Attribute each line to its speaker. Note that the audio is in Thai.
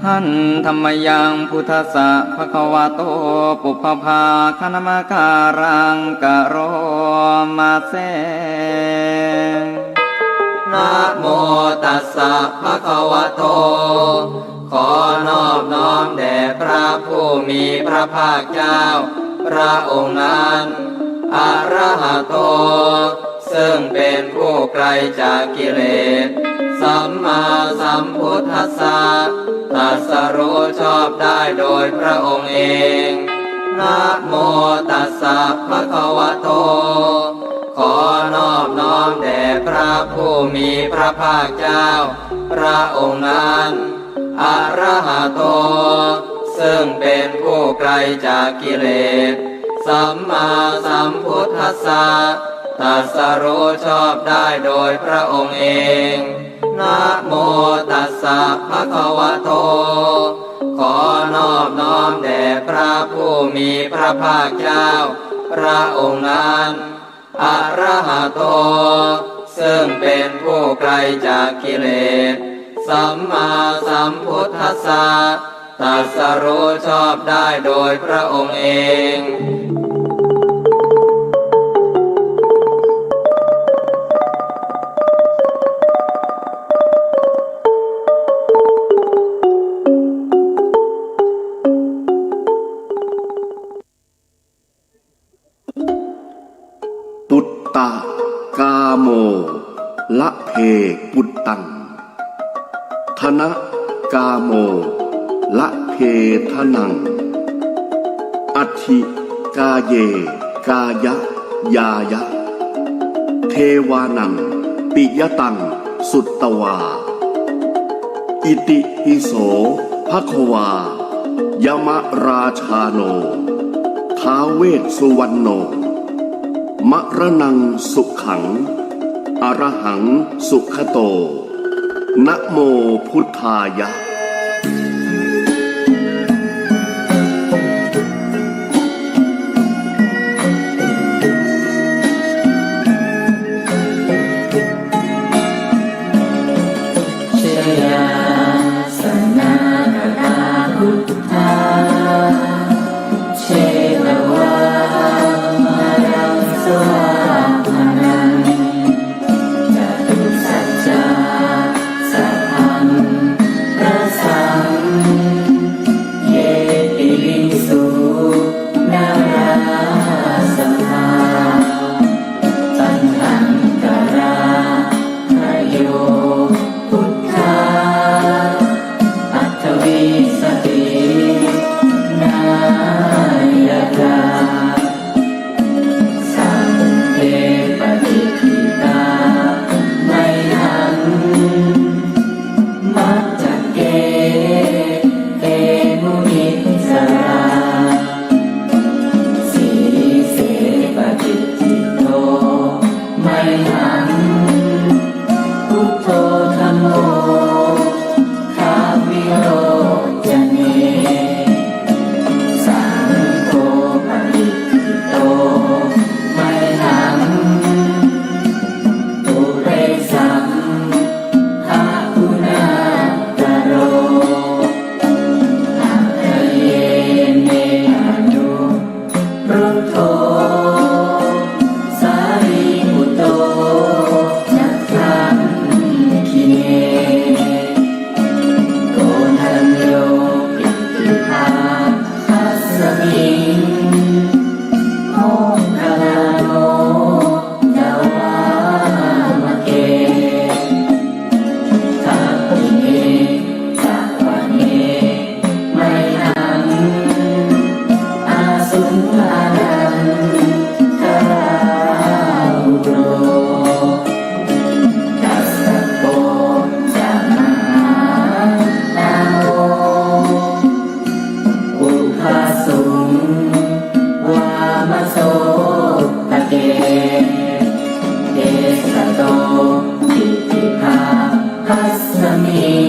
Speaker 1: หันธรรมยังพุทธัสสะภะคะวะโตปุพพาคณมการังกะโรมาเสนะโมตัสสะภะคะวะโตขอนอบน้อมแด่พระผู้มีพระภาคเจ้าพระองค์นั้นอะระหะโตซึ่งเป็นผู้ไกลจากกิเลสสัมมาสัมพุทธัสสะตรัสรู้ชอบได้โดยพระองค์เองนะโมตัสสะภะคะวะโตขอนอบน้อมแด่พระผู้มีพระภาคเจ้าพระองค์นั้นอะระหะโตซึ่งเป็นผู้ไกลจากกิเลสสัมมาสัมพุทธัสสะตรัสรู้ชอบได้โดยพระองค์เองนะโมตัสสะภะคะวะโตขอนอบน้อมแด่พระผู้มีพระภาคเจ้าพระองค์นั้นอะระหะโตซึ่งเป็นผู้ไกลจากกิเลสสัมมาสัมพุทธัสสะตรัสรู้ชอบได้โดยพระองค์เอง
Speaker 2: ปุตตะกาโมละเพปุตตังธนะกาโมละเพทนังอัตถิกาเยกายะยายะเทวานังปิยตังสุตตวาอิติปิโสภควายมราชาโนท้าวเวสสุวรรณโนมรณังสุขังอรหังสุขโตนะโมพุทธายะ
Speaker 3: เดสโตอิติภาคัสสมิ